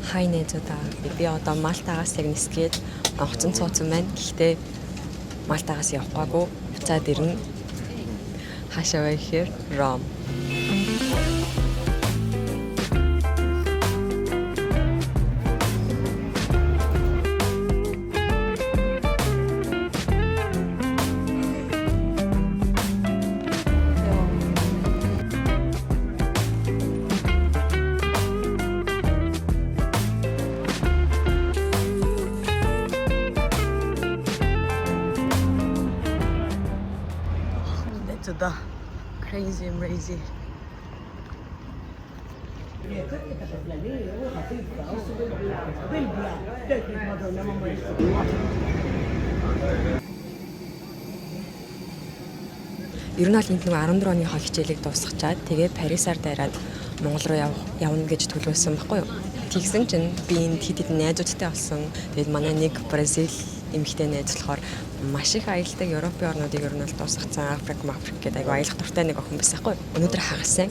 Хай найзуудаа. Би одоо Малтагаас яг нисгээд онгоцон цууцсан байна. Гэхдээ Малтагаас явахгүй. Буцаад ирнэ. Хаашаа вэ гэхээр Ром. Да, crazy. Ер нь бол энд нэг 14 оны хол хичээлийг дуусгачаад тэгээ Парисаар дайраад Монгол руу явна гэж төлөвлөсөн байхгүй юу. Тэгсэн чинь би энд хэд хэдэн найзуудтай болсон. Тэгээд манай нэг Бразил эмэгтэй найз болохоор маш их аялдаг Европын орнуудыг ер нь бол дуусгацсан Африк гэдэг аягүй аялах дуртай нэг охин байсан байхгүй юу. Өнөөдөр хагасан.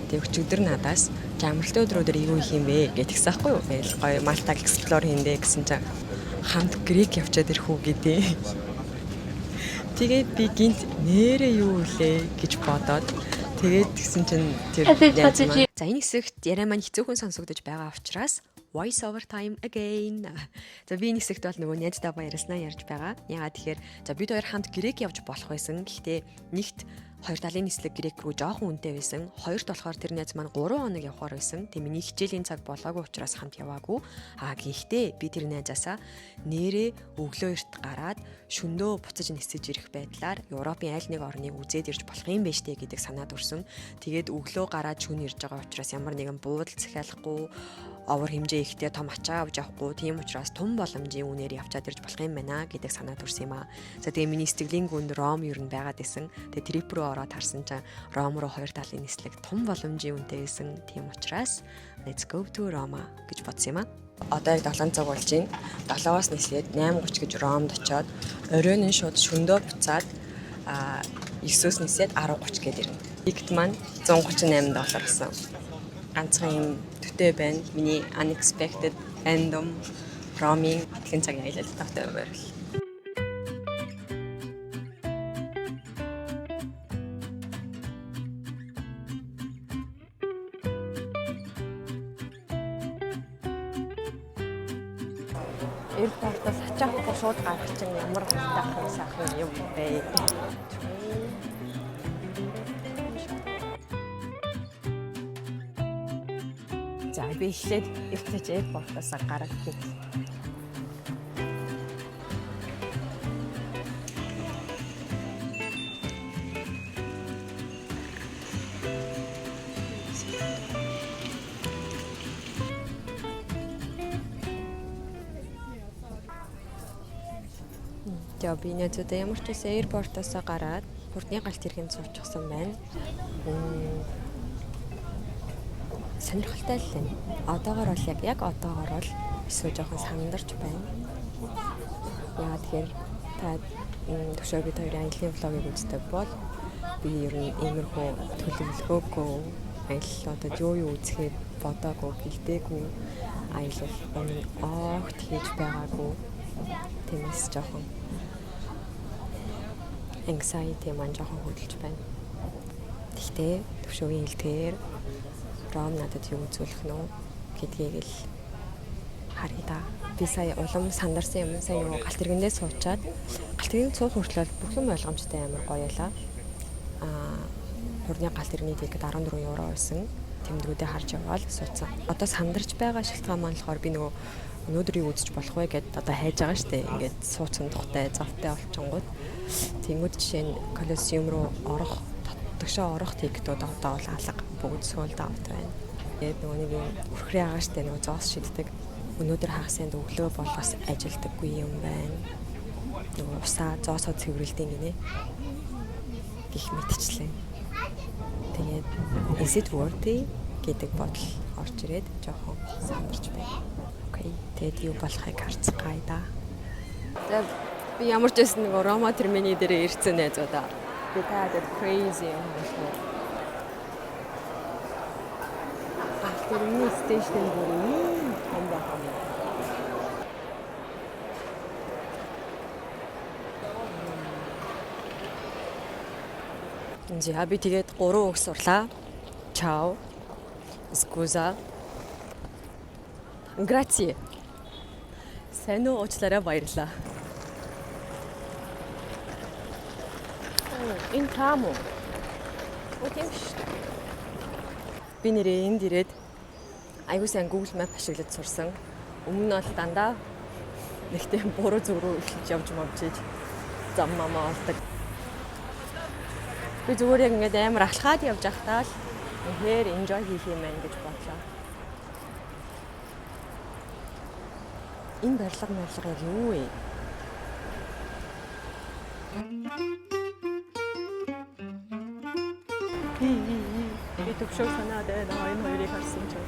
Тэгээд өчигдөр надаас амралтын өдрөөр юу хийх юм бэ гэдгийгсэн байхгүй юу. Тэгэл гоё Малтаг эксплор хийндэ гэсэн чинь хамт Грек явчаад ирэх үү гэдэг. Тэгээд би гинт нэрээ юу үлээ гэж бодоод тэгээд тэгсэн чинь тэр за энэ хэсэгт яриа маань хэцүүхэн сонсогдож байгаа учраас voice over time again. За би энэ хэсэгт бол нөгөө найзтай баярлснаа ярьж байгаа. Ягаад тэгэхээр за бид хоёр хамт Грек явж болох байсан. Гэхдээ нэгт 2 талын нислэг Грек рүү жоохон үнэтэй байсан. Хоёрт болохоор тэр найз маань 3 хоног явахаар байсан. Тэгээ миний хичээлийн цаг болоогүй учраас хамт яваагүй. Гэхдээ би тэр найзаасаа нэрээ өглөө эрт гараад шөндөө буцаж нисэж ирэх байдлаар Европын аль нэг орныг үзээд ирж болох юм байна штэ гэдэг санаад өрсөн. Тэгээд өглөө гараад шөнө ирж байгаа учраас ямар нэгэн буудал захиалахгүй овор хэмжээ ихтэй том ачаа авч явахгүй. Тийм учраас том боломжийн үнээр явчаад ирж болох юм байна гэдэг санаад төрсөн юм аа. За тэгээ миний сэтгэлийн гүнд Ром ер нь байгаад исэн. Тэгээ трип рүү ороод харсан чинь Ром руу 2 талын нислэг том боломжийн үнэтэй байсан. Тийм учраас let's go to Roma гэж бодсон юм аа. Одоо яг 7 цаг болж байна. 7-аас нислээд 8:30 гэж Ромд очиод оройн нь шууд шөндөө буцаад 9-өөс нисээд 10:30 гээд ирнэ. Тикет маань $138 гэсэн. Ганцхан юм төтэй байна. Миний unexpected random roaming гэх цаг аялал тавтай байвал. Airport-оос ачаахгүй шууд гарах чинь ямар хурдтай сайхан юм бэ? За би эхлээд иртэж Airport-оос гараад гин. За би нэзүүдээ ямар ч үсэн Airport-оос гараад хурдны галт ирэхэд суучихсан байна. Сонирхолтой л байна. Одоогоор бол яг одоогоор бол эсвэл жоохон сандарч байна. Яа тэгэхээр та төвшөө бид хоёрын английн влогийг үздэг бол би ер нь иймэрхүү төлөвлөгөөгүй аяллуудад юу үзэхээр бодоогүй, гэлдээгүй аялал огт хийж байгаагүй. Тиймээс жоохон anxiety маань жоохон хөдөлж байна. Гэхдээ төвшөөгийн хэлдгээр Ром надад юу үзүүлэх нь гэдгийг л харъя да. Би сая улам сандарсан юм. Сая нөгөө галт тэргэндээ суучаад галт тэргэнд суух хүртэл бүх юм ойлгомжтой амар гоё ялаа. Хурдны галт тэргэний тикет €14 байсан. Тэмдгүүдээ харж явбал суудсан. Одоо сандарч байгаа шалтгаан маань болохоор би нөгөө өнөөдөр юу үзэж болох вэ гэдээ одоо хайж байгаа штэ. Ингээд суудсан тухтай завтай олчингууд. Тэнгүүд жишээ нь Колосеум руу орох төгшөө орох тикетүүд одоо бол алга бүгд соld out байна. Тэгээд нөгөө нэг юм өрхрээ байгаа штэ нөгөө зоос шиддэг. Өнөөдөр хагасанд өглөө болгоос ажилдаггүй юм байна. Нөгөө усаа зоосоо цэвэрлдэг гинэ. Гэх мэтчлээ. Тэгээд is it worthy гэдэг бодол орж ирээд жоохон сандарч байна. Окей. Тэгээд юу болохыг харцгаая да. За би ямар ч байсан нэг Рома термины дээр ирсэн найзуудаа. Би таадаг crazy юм байна. Тэрний стейшн бүр юм байна. За би тэгээд 3 үг сурлаа. Ciao. Scusa. Grazie. Сайн уу уучлаарай баярлалаа. Энэ таам уу? Окей. Би нэрээ энд ирээд аягүй сайн Google Map ашиглаж сурсан. Өмнө нь бол дандаа нэгтэй буруу зүг рүү эхэлж явж мовчиж зам мамаа олдог. Би зүгээр яг ингээд амар алхаад явж байхдаа л үнэхээр enjoy хийх юм байна гэж бодлоо. Энэ барилга яг юу вэ? Би төвшөө санаад байна. Энэ хоёрыг харсан чинь.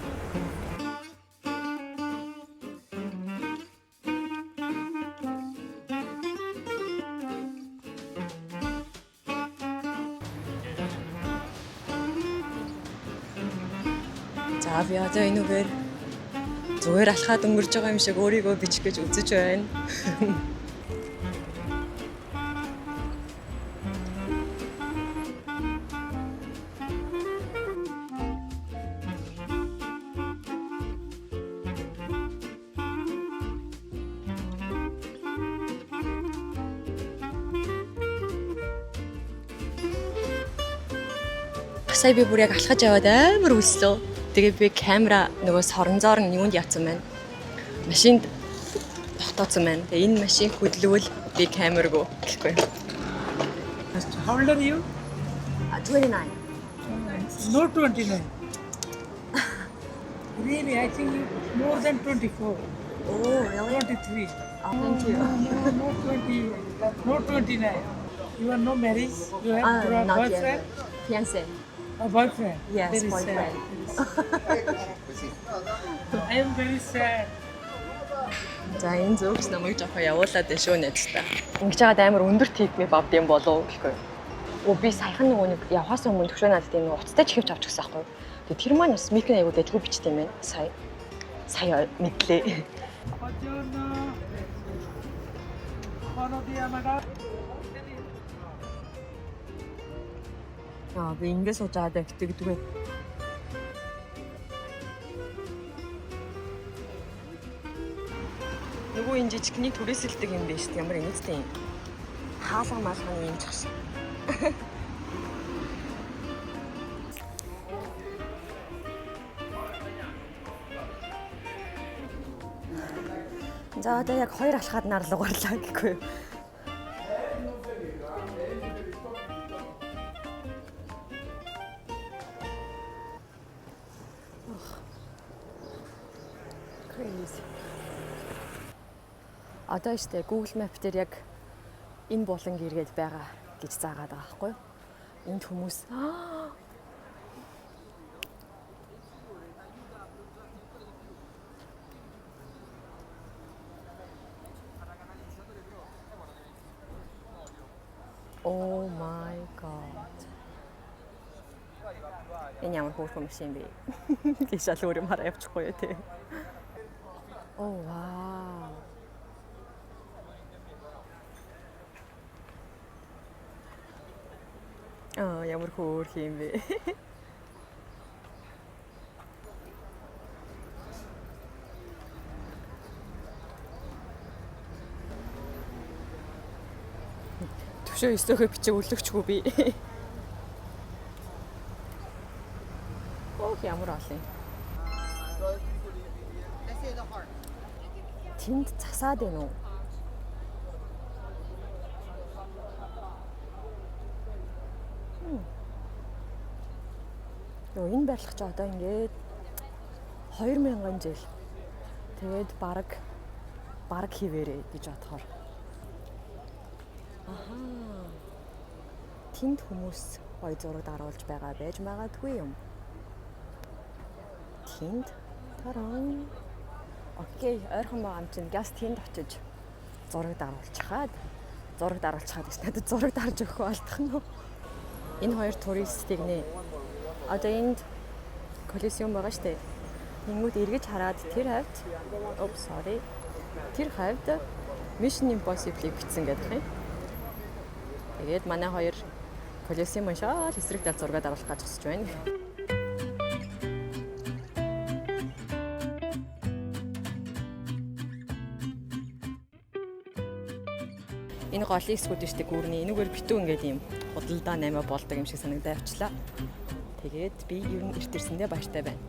За би одоо энэ үгээр зүгээр алхаад өнгөрч байгаа юм шиг өөрийгөө бичих гэж үзэж байна. Сая би бүр яг алхаж яваад амар үлслөө. Тэгээд би камера нөгөө соронзоор нь юунд явцсан байна. Машинд тогтооцсон байна. Тэгээд энэ машин хөдлөвөл би камерг гэхгүй. How old are you? 29. No 29. Really, I think you more than 24. Oh, really? 23. Oh, thank you. No 20, no 29. You are no married? You have a Not boyfriend? yet. Fiancé. A boyfriend? Yes, Very boyfriend. Sad. I am very sad. За энэ зөвс намайг жоохон явуулаад байна шүү нэстэ. Ингэж яагаад амар өндөр тикми бавд юм болов гэхгүй. Би саяхан нөгөө нэг явахаас өмнө төвшөө надад энэ уцтай чихвч авч гисэн байхгүй. Тэгээ тэр маань бас микний аягүй дэжгүй бичтэй юм байна. Сая мэдлээ. Би ингэ суужаад тэгдэггүй. Нөгөө энэ жижигний түрээсэлдэг юм биш үү? Ямар энэтэй юм. Хаалга маалганы юм чагш. За одоо яг хоёр алхаад нарлуугарлаа гэхгүй юу? Crazy. Одоо штэ Google Map дээр яг энэ буланг иргэд байгаа гэж заагаад байгаа байхгүй юу? Энд хүмүүс Oh my god. Энэ ямар хөөрхөн машин бэ? Гişал өөр юм хараа явчихгүй юу те. Oh wow. Ямар хөөрх юм бэ? Төвшөө өстөөхөө бичиг өглөгчгүй би. Ямар олон. Тэнд засаад байна уу? Энэ барилга ч одоо ингээд 2000 жил. Тэгээд баг хിവэрэ гэж бодохоор. Тэнд хүмүүс гоё зураг даруулж байгаа байж магадгүй юм. Тэнд таран. Окей, ойрхон байгаа юм чинь газ тэнд очиж зураг даруулчихад гэж надад зураг дарж өгөх болдох нь. Энэ хоёр туристыг нэ. Одоо энд коллизиум байгаа штэ. Тэнгүүд эргэж хараад тэр хавьд тэр хавьд Mission Impossible-ийг бичсэн гэдэг юм. Тэгээд манай хоёр Полисын маншаа хэсрэг тал зураг даруулах гэж хүсэж байна. Энэ голын хэсгүүд нь штэ гүрний энэгээр битүү ингээд юм худалдаа 8 болдог юм шиг санагдаад авчлаа. Тэгээд би ер нь эрт ирсэндээ баяртай байна.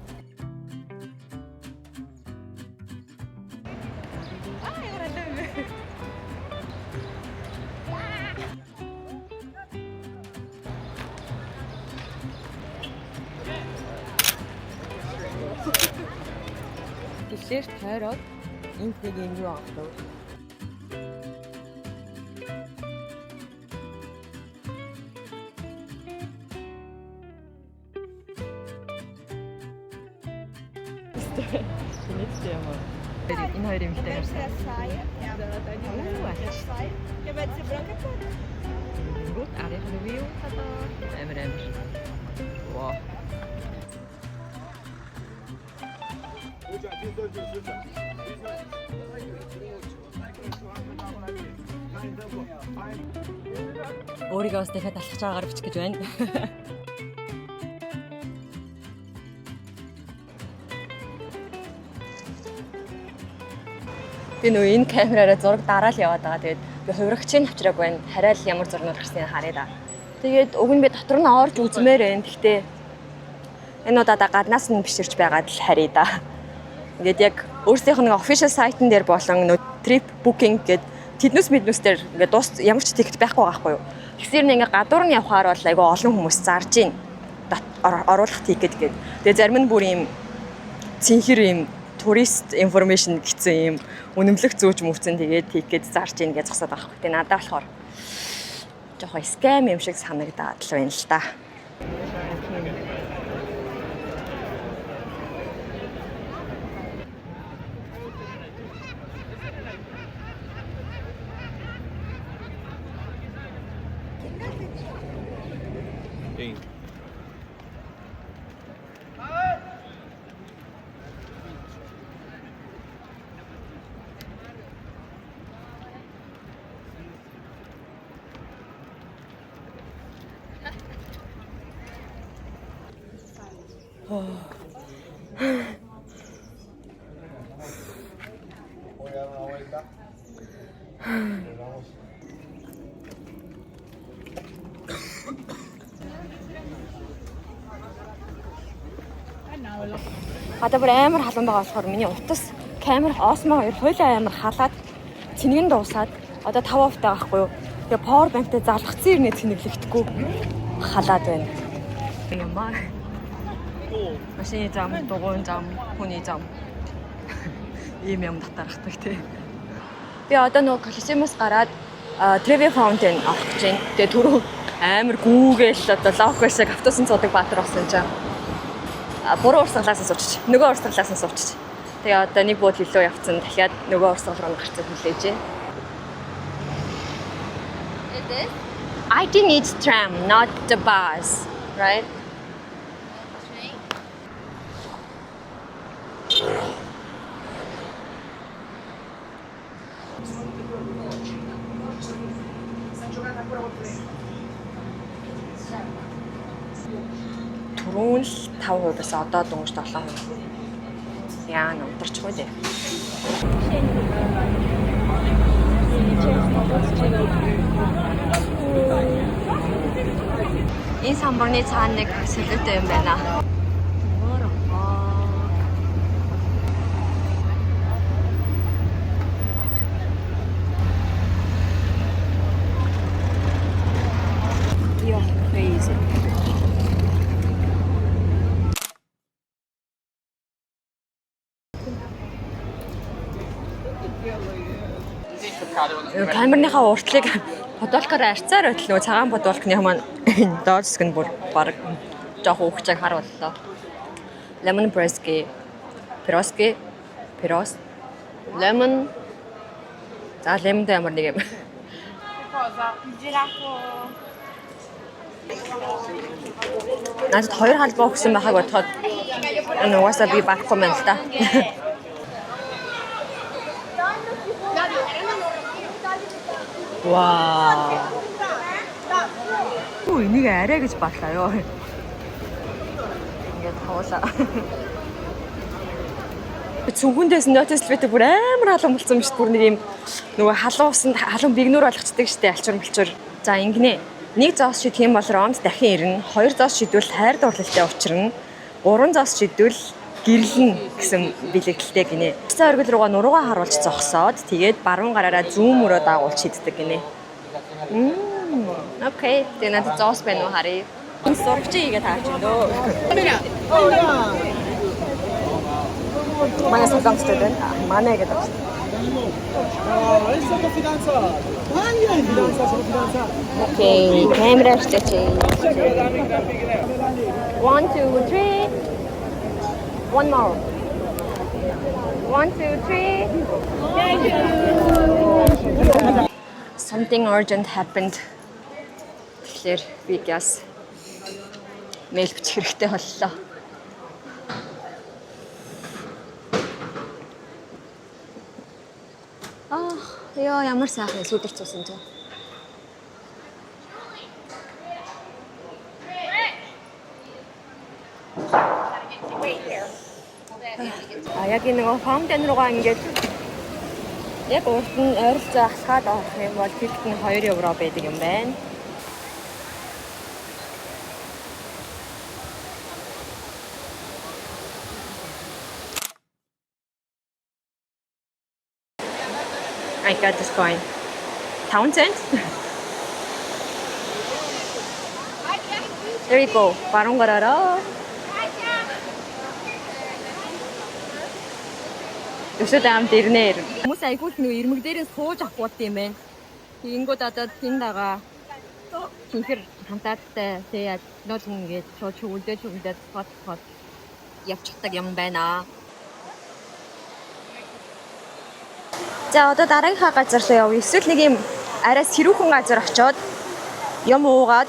Тэгэхээр тойроод энд нэг юм юу авах вэ? Nächste Mal. In heute im Stern. Gut, alle Review. Tada. Wow. Өөрийгөө бас дахиад алхаж байгаагаар бичих гэж байна. Би нөө энэ камераараа зураг дараал яваад байгаа. Тэгээд би хувирагчийн авчрааг байна. Хараа л ямар зурнууд гарсныг харъя да. Тэгээд уг нь би дотор нь орж үзмээр байна. Гэхдээ энэ удаа гаднаас нь биширч байгаад л харъя да. Ингээд яг өөрсдийнх нь official site-н дээр болон нөө trip booking гэд тэднээс дээр ингээд дуус ямар ч ticket байхгүй байхгүй юу. Тэгсээр нэг ингээд гадуур нь явхаар бол айгүй олон хүмүүс зарж гин оруулах ticket гэд. Тэгээд зарим нь бүр юм цэнхэр юм турист информашн гэсэн юм үнэмлэх зөөж мөвцөн тэгээд ticket зарж ийн гэж зогсоод байгаа хэрэг. Тэгээд надад болохоор жоохон scam юм шиг санагдаад л байна л та. Одоо бүр амар халуун байгаа болохоор миний утас камер Osmo 2 хойлоо амар халаад цэнийг дуусаад одоо 5% таа байхгүй юу. Тэгээ power bank-тэй залгацсан ирнэ цэнэглэгдэхгүй халаад байна. Ямар машины зам, дугуйн зам, хүний зам. Ийм юм татархдаг тий. Би одоо нөгөө Колизеумоос гараад Trevi Fountain авах гэж байна. Тэгээ түрүү амар гүүгээл одоо локал шиг автобусын цуудаг баатар болсон юм чинь. Буруу урсгалаас суучих. Нөгөө урсгалаас суучих. Тэгээ одоо нэг бод илүү явцсан. Дахиад нөгөө урсгал руу гарцсан хүлээжээ. IT needs tram, not the bus, right? Түрүүн л 5%-аас одоо дөнгөж 7%. Яа, намтарчихгүй дээ. Энэ самбарны цаана нэг солиотой юм байна. You're crazy. Камерныхаа уртлыг бодолкоор арцаар байтал нөгөө цагаан бодолкны маань доор хэсэг нь бүр баг жоох уухчааг харууллаа. Lemon breski, piros, lemon. За лемонтэй ямар нэг юм. Надад 2 халбаа өгсөн байхаг бодоход энэ угаасаа би багхгүй юм л та. Wow. энийг арай гэж батлаа ёо. Ингээд хавуулаа. Цүнхэндээс нотислвэтэй бүр амар халуун болсон юм шүү дээ. Бүр нэг юм нөгөө халуун усанд халуун бигнүүр болгочдөг шүү дээ. Алчуур малчуур. За ингэнэ. Нэг зоос шийдэх юм бол ромд дахин ирнэ. Хоёр зоос шийдвэл хайр дурлалтай учрна. Гурван зоос шийдвэл гэрлэн гэсэн билэгдэлтэй гинэ. Цаа оргил руугаа нуруугаа харуулж зогсоод тэгээд баруун гараараа зүүн мөрөө дагуулж шийддэг гинэ. Окей. Тэгээд надад зоос байна уу харъя. Сурагч ийгээ таарч байна дөө. Манай солонгостой байна. Манай гэдэг. Окей, камера штеч. 1 2 3. One more. 1 2 3. Something urgent happened. Тэгэхээр би газ мэйл бичих хэрэгтэй боллоо. Яа, ямар сайхан сүдэрч цусан ч. Яг нэг фаунтен руугаа ингээд яг урд нь ойролцоо алхаад авах юм бол тэгэхэд нь 2 евро байдаг юм байна. I got this coin. 5 cents? There you go. Баруун гараараа. Өсөд амт ирнээр. Хүмүүс айгуул нэг ирмэг дээрээ сууж авах юм байна. Тэгэнгүүт одоо тэн дагаа чинхэр хантааттай тэгээд нол ингээд чүглдээд спот явчихдаг юм байна. За одоо дараагийнхаа газар руу явъя. Эсвэл нэг юм арай сэрүүхэн газар очиод юм уугаад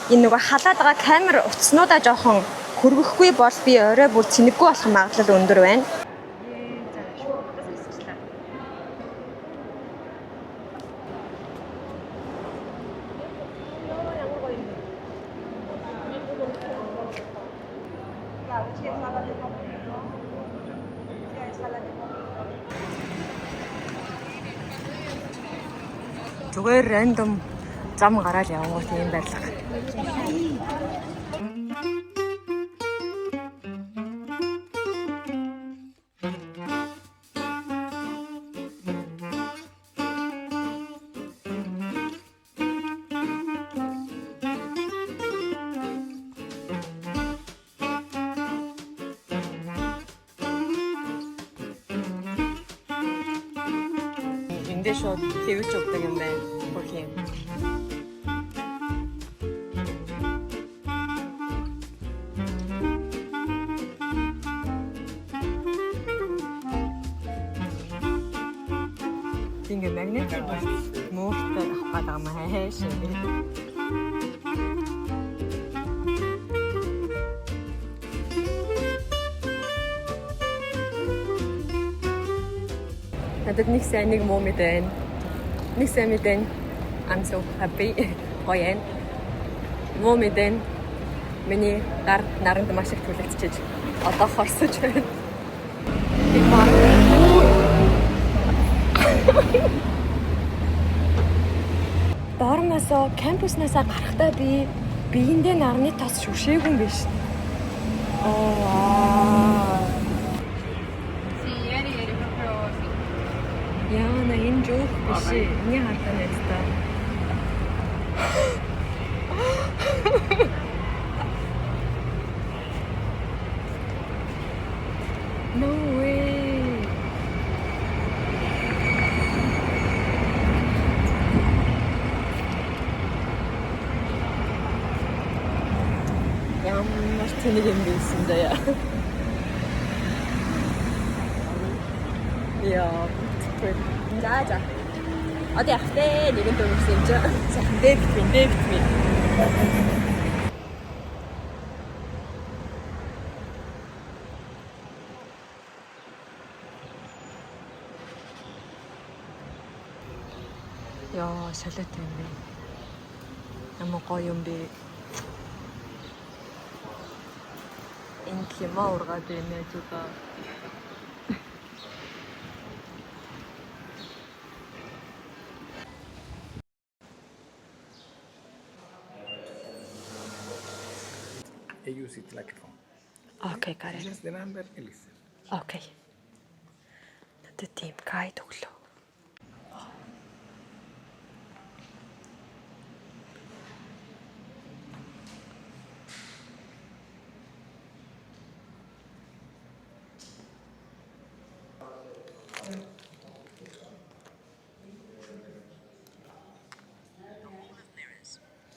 энэ нөгөө халаад байгаа камер утаснуудаа жоохон хөргөхгүй бол би орой бүр цэнэггүй болох магадлал өндөр байна. Зүгээр рандом зам гараад явгоо тийм байлга. Эндээ шууд хэвж өгдөг юм байна. Окей. Ингээ магнит муухтай авах гэдэг юм хайш. Надад нэг сайн нэг муу мэдэн. Нэг сайн мэдэн. I'm so happy. Гоён. Муу мэдэн. Миний гар наранд маш их түлэгдчихэж одоо хорсож байна. Доорноосоо кампуснасаа гарахдаа би биеиндээ нарны тос шүшээгүй юм биш. Яна энэ жоох биш. Миний хатаа нэстэ. No way. Ямар тэнэг юм байсан да яа. Яа. За. Одоо яг тэ нэгэн дөрөвсөн юм чи. Сайхан дээд битмээ. Яа, солиотой юм бэ. Ямар гоё юм бэ? Энэ клима ургаад байна зүга. I use it like phone. Окей, гараа. Just the number and listen. Окей. Надад тийм гайд өглөө.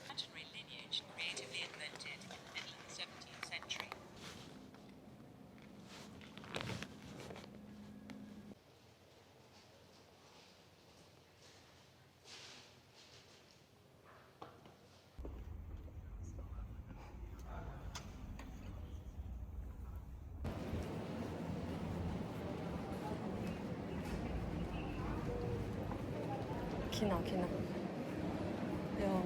Imaginary lineage creatively invented in the middle of the 17th century. Кино. Яа.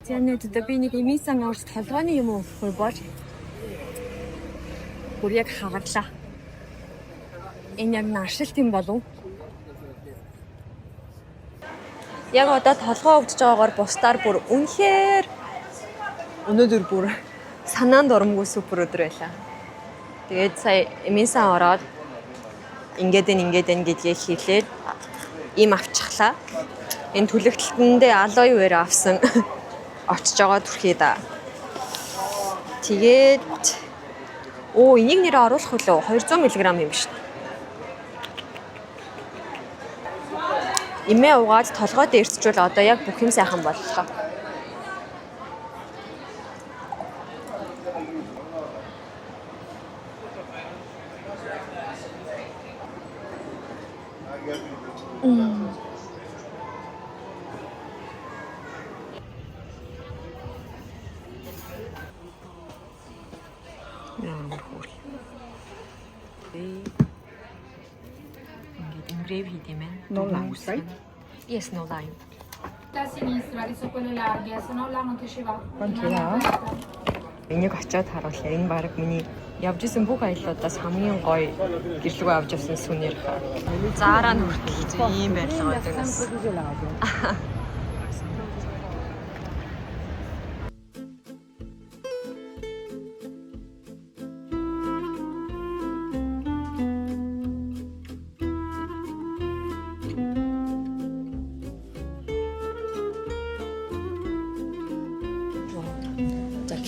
Зэнэд би нэг эмээсэн орж толгойн юм уу бол бүр яг хагарлаа. Энэ яг наршилт юм болов? Яг одоо толгой өвдөж байгаагаар бусдаар бүр үнэхээр өнөөдөр бүр санаанд оромгүй супер өдөр байлаа. Тэгээд сая эмээсэн ороод ингээд гэдгийг хэлээд им авчихлаа. Энэ түлэгтэлтэндээ алоe vera авсан очиж байгаа түрхий да. Тэгээд энийг нэрээ оруулах үлээ 200 мг юм шүү дээ. Имээ угаад толгой дээрсчвэл одоо яг бүх юм сайхан боллоо. Ingrevi хийдэм байна. No lime, right? Yes, no lime. Da sinistra, di su quelle larghe, se no là non ti ci va. Quanti là? Энийг очиод харуулъя. Энэ баг миний явж исэн бүх аяллуудаас хамгийн гоё гэрлүүгээ авч явсан сүнээр. Заараа нь хүртэл ийм байрлал байдаг нас.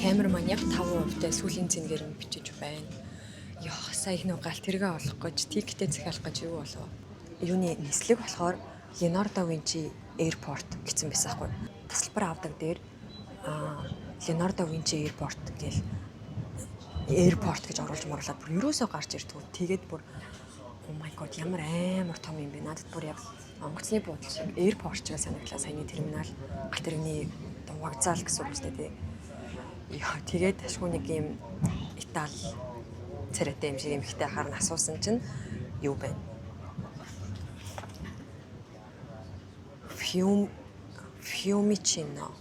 Камер маань яг 5% сүүлийн цэнгээр нь бичиж байна. Яа, сая их нэг галт тэргээ олох гэж, тиктэй захиалах гэж юу болов? Юуны нислэг болохоор Leonardo da Vinci Airport гэсэн байсан хгүй. Тасалбар авдаг дээр Leonardo da Vinci Airport гэл Airport гэж оруулж морлаад бүр ерөөсөө гарч ирдгүү. Тэгээд бүр oh my god ямар амар том юм бэ. Надад бүр яг онгоцны буудлын шиг Airport ч гэсэн санагдлаа. Саяны терминал галт тэрэгний вокзал гэсэн үг үстэй тий. Яа, тэгээд ашгүй нэг юм Итали царайтай юм шиг эмхтэй харна асуусан чинь юу байна? Fiumicino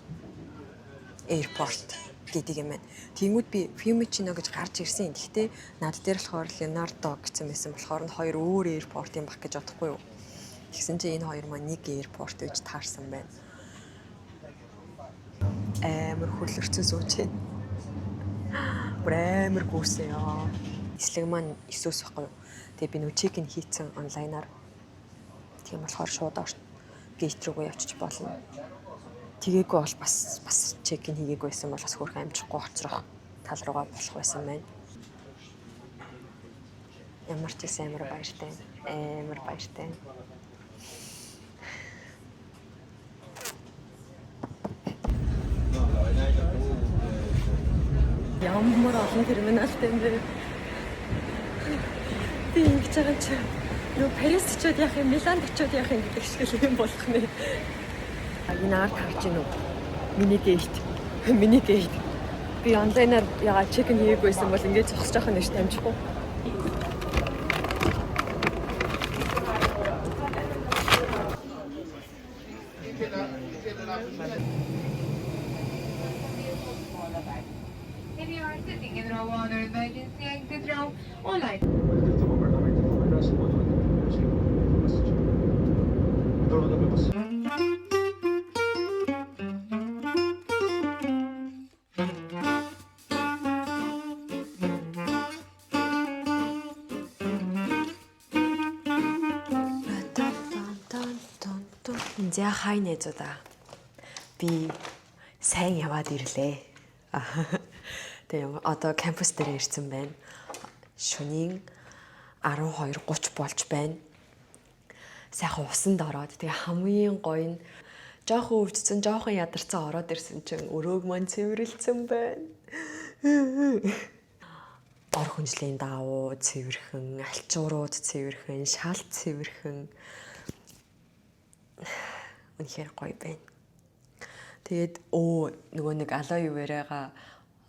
Airport гэдэг юм байна. Тэнгүүд би Fiumicino гэж гарч ирсэн. Гэхдээ над дээр болохоор Leonardo гэсэн байсан болохоор нь хоёр өөр airport юм баг гэж бодохгүй юу? Тэгсэн чинь энэ хоёр маань нэг airport гэж таарсан байна. Амар хөрлөрцөн сууж байна. Бүр амар гүйсэн яа. Нислэг маань 9-өөс байхгүй юу. Тэгээ би нөө чек-ин хийцэн онлайнаар. Тийм болохоор шууд гейт рүүгээ явчих болно. Тэгээгүй бол бас чек-ин хийгээгүй байсан бол бас хөрх амжихгүй хоцрох тал руугаа болох байсан байна. Ямар ч гэсэн амар баяртай. Амар баяртай. Ямар олон терминалтай юм бэ? Тийм гэж байгаа чи. Юу Парис очиод яах юм, Миланд очиод яах юм гэдэг шиг юм болох нэ. Энэ арт харж гин үү? Миний гейт. Миний гейт. Би онлайнаар ягаад чек-ин хийгээгүйсэн бол ингээд зогсож байгаа нэг тамжихгүй. If you are sitting in row 1 or emergency exit row, online. За хай нээзүүдаа. Би сайн яваад ирлээ. Тэгээ одоо кампус дээр ирсэн байна. Шөнийн 12:30 болж байна. Сайхан усанд ороод тэгээ хамгийн гоё нь жоохон өвдсөн, жоохон ядарсан ороод ирсэн чинь өрөөг маань цэвэрлсэн байна. Ор хүнжлийн давуу цэвэрхэн, алчуурууд цэвэрхэн, шал цэвэрхэн. Үнэхээр гоё байна. Тэгээд нөгөө нэг алоэ вераага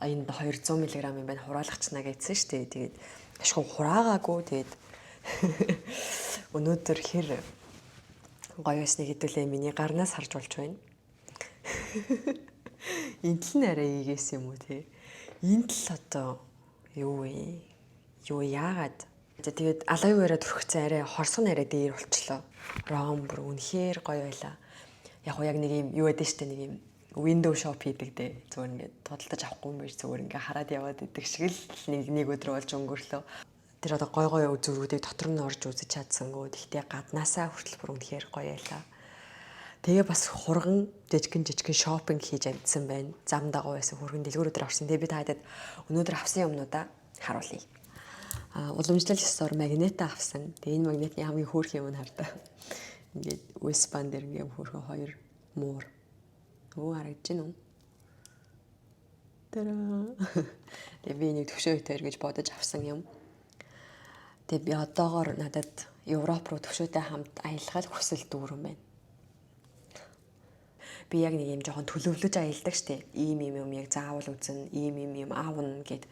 энд 200 мг юм байна хураалгачнаа гэсэн шүү дээ. Тэгээд ашгүй хураагаагүй. Тэгээд өнөөдөр хэр гоё байсныг хэдүүлээ миний гарнаас харж болж байна. Энд л нэрээ ийгэс юм уу те. Энд л одоо юу вэ? Юу яагаад? Тэгээд алоэ вера түрхцэн арай хорсгон арай дээр болчлоо. Ром бүр үнэхээр гоё байлаа. Яг нэг юм юу байдэн штэ нэг юм window shop хийдэг дээ. Зүгээр ингээд тодтолдож авахгүй юм биш зүгээр ингээд хараад яваад идэг шиг л нэг өдөр болж өнгөрлөө. Тэр одоо гой зүргүүдийг дотор нь орж үзэж чадсангүй. Тэгтээ гаднаасаа хүртэл бүр үнэхээр гоё байлаа. Тэгээ бас хурган жижигэн шопинг хийж амжсан байна. Зам дагуу байсан хурган дэлгүүрүүдээр орсон. Тэгээ би таадад өнөөдөр авсан юмнуудаа харуулъя. Уламжлал ёсоор магнит авсан. Тэгээ энэ магнитны хамгийн хөөрхөн юм нь хардаа. Ингээд USB дээр ингээд хөөрхөн хоёр муур. Харагдаж байна уу? Тэгээ би нэг төвшөө хитэр гэж бодож авсан юм. Тэгээ би одоогоор надад Европ руу төвшөөтэй хамт аялахад хүсэл дүүрэн байна. Би яг нэг юм жоохон төлөвлөж аялдаг штеп. Ийм юм яг заавал үзэн, ийм юм аавна гэд.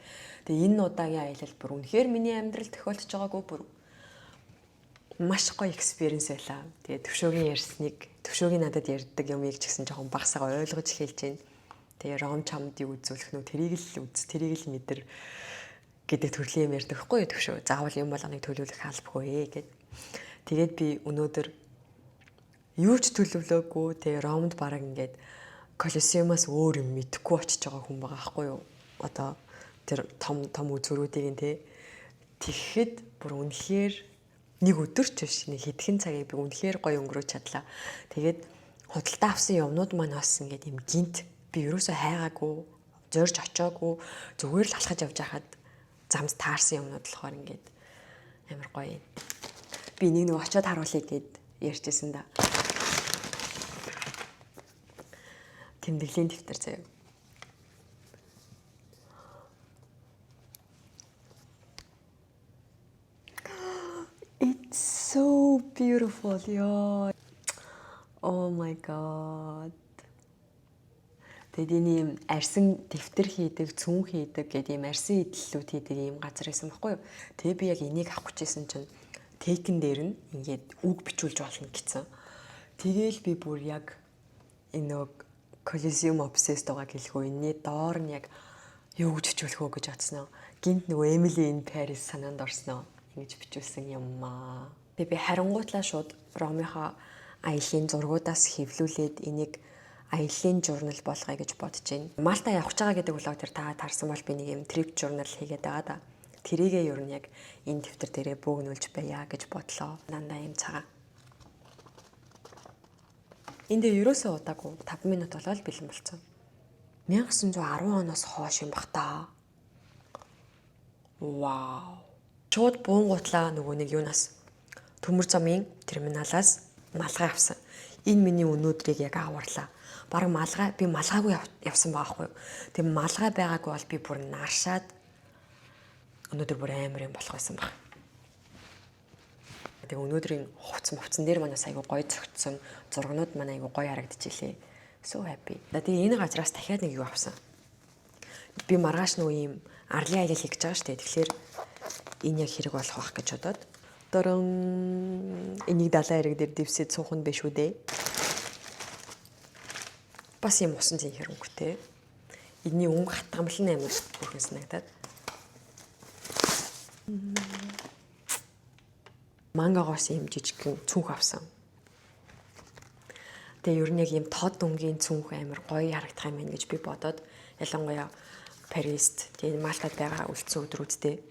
Тэгээ энэ удаагийн аялал бүр үнэхээр миний амьдрал тохиолдож байгаагүй бүр маш гоё экспириенс байлаа. Тэгээ төвшөөгийн ярьсныг, төвшөөгийн надад ярьдаг юмыг ч гэсэн жоохон багсаа ойлгож эхэлж байна. Тэгээ ром чамдыг үзүүлэх нөө тэрийг л үз, тэрийг л мэдэр гэдэг төрлийн юм ярьдаг хгүй төвшөө. Заавал юм болгоныг төлөвлөх албагүй гэд. Тэгээд би өнөөдөр юу ч төлөвлөөгүй тэгээ ромд бараг ингээд Колосеумаас өөр юм мэдэхгүй очиж байгаа хүн байгаа аахгүй юу? Одоо тэр том үзүүрүүдийг нь тэгэхэд бүр үнэхээр нэг өдөр ч биш нэг хэдхэн цагийг би үнэхээр гоё өнгөрөөж чадлаа. Тэгээд худалдаа авсан юмнууд маань бас ингээд юм гинт би ерөөсөө хайгаагүй, зорж очоогүй, зүгээр л алхаж явж байхад замд таарсан юмнууд болохоор ингээд амар гоё. Би нэг очиод харуулъя гэд ярьжсэн да. Тэмдэглэлийн дэвтэр заяа. It's so beautiful, y'all. Oh my god. Тэгээд ийм арьсан дэвтэр хийдэг, цүн хийдэг гэдэг ийм арьсан идэллүүд хийдэг ийм газар байсан байхгүй юу? Тэгээ би яг энийг авах гэжсэн чинь тейкэн дээр нь ингээд үг бичүүлж болно гэсэн. Тэгээл би бүр яг энэ Colosseum Obsessed байгаа гэлгүй энэний доор нь яг юу гэж бичүүлэх үү гэж бодсноо. Гинт нөгөө Emily in Paris санаанд орсноо. Ингэж бичүүлсэн юм аа. Тэгээ би харангуутлаа шууд Ромынхаа аялын зургуудаас хэвлүүлээд энийг аялын журнал болгоё гэж бодож байна. Малта явах гэж байгаа гэдэг блог дээр та таарсан бол би нэг юм trip journal хийгээд байгаа да. Тэрийгээ ер нь яг энэ дэвтэр дээрээ бөөгнүүлж байя гэж бодлоо. Дандаа юм цагаан. Энд ерөөсөө удаагүй 5 минут болоод бэлэн болцсон. 1910 оноос хойш юм бах та. Вау. Шууд буунгуутлаа нөгөө нэг юунаас төмөр замын терминалаас малгай авсан. Энэ миний өнөөдрийг яг аварлаа. Бараг малгай би малгайгүй явсан байгаа хгүй. Тэгээ малгай байгаагүй бол би бүр наршаад өнөөдөр бүр амар юм болох байсан баг. Тэгээ өнөөдрийн хувцсан дээр манаас айгу гоё зөгцсөн зургнууд маань айгу гоё харагдчихлээ. So happy. Тэгээ энэ газраас дахиад нэг юу авсан. Би маргааш нөгөө ийм арлын аялал хийж байгаа шүү дээ. Тэгэхээр энэ яг хэрэг болох байх гэж бодоод энийг далайн хэрэг дээр дэвсэд суух нь биш үү дээ. Бас юм усан зин хэрэггүй. Эдний өнгө хатгамал нь амар бүрхэн санагдаад. Мангагоос юм жижигхэн цүнх авсан. Тэгээ ер нь яг юм тод өнгийн цүнх амар гоё харагдах юм байна гэж би бодоод ялангуяа Парист тэгээ Малтад байгаа үлдсэн өдрүүдтэй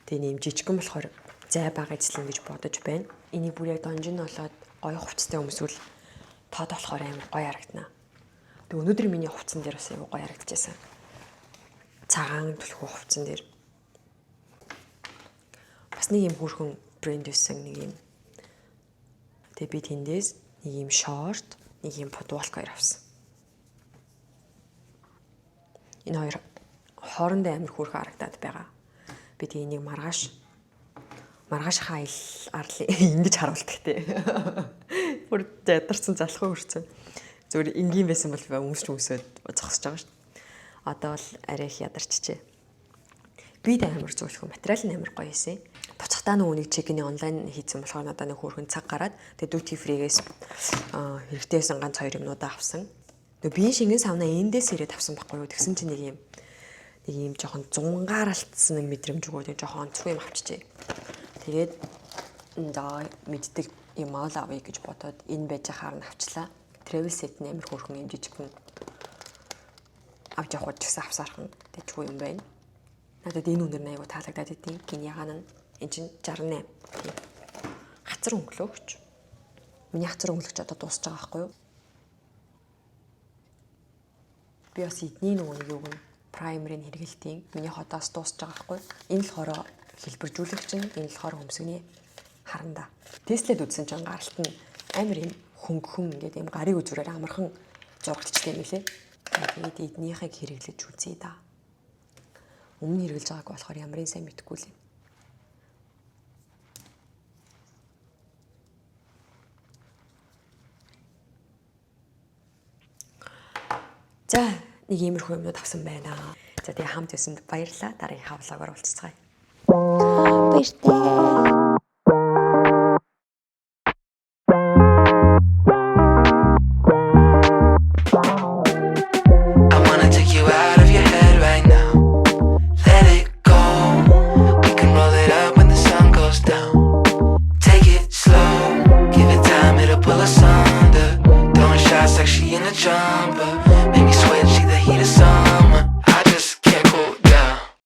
тэгээ нэм жижигхэн болохоор зай бага эзлэн гэж бодож байна. Энийг бүр яг донжин болоод гоё хувцастай өмсвөл тод болохоор амар гоё харагдана. Тэгээ өнөөдөр миний хувцсан дээр бас амар гоё харагдчихсан. Цагаан түлхүү хувцсан дээр бас нэг юм хүрхэн брэнд байсан нэг юм. Тэгээ би тэндээс нэг юм шорт, нэг юм футболка авсан. Энэ хоёр хоорондоо амар хүрхэн харагдаад байгаа. Би тэгээ энийг маргааш хайл арлын ингэж харуулдаг те. Бүр ядарсан залхуу хүрсэн. Зүгээр энгийн байсан бол өмсөд зогсож байгаа шүү дээ. Одоо бол арай их ядарчжээ. Би тэ амар зөвлөх материал нь амар гоё эсэ. Буцахтаа нөгөө нэг чекний онлайн хийсэн болохоор надад нэг хөөрхөн цаг гараад тэгээ duty free-гээс хэрэгтэйсэн ганц 2 юмнуудаа авсан. Тэгээ би шингэн савнаа эндээс ирээд авсан байхгүй юу. Тэгсэн чинь нэг юм жоохон зунгааралтсан нэг мэдрэмж өгөө тэгээ жоохон онцгүй юм авчижээ. Тэгээд мэддэг юм авъя гэж бодоод энэ байж хаар нь авчлаа. Travel set нь амар хөөрхөн юм жижигхэн авч явах гэж авсаархан тэжгүй юм байна. Надад энэ үнэр нь аягүй таалагдаад идэв. Гин ягаан нь энэ чинь 68. Хацар өнгөлөгч. Миний хацар өнгөлөгч одоо дуусч байгаа байхгүй юу? Би бас эдний нөгөө нэг юуг нь праймерыг хэрэгэлтийн миний хотоос дуусч байгаа байхгүй юу? Энэ болохоор хэлбэржүүлэгч нь, энэ болохоор хөмсгний харанда. Тестлэд үзсэн чинь гаралт нь амар юм хөнгөн ингээд юм гарыг үзүүрээр амархан зурагдчихсан юм лээ. Тэгээд эднийхийг хэрэглэж үзье да. Өмнө хэрэглэж байгааг болохоор ямарын сайн мэдэхгүй л юм. За, нэг иймэрхүү юмнууд авсан байна. За, тэгээ хамт байсан баярлалаа. Дараагийн хавлагаар уулзцгаая. Баярлалаа.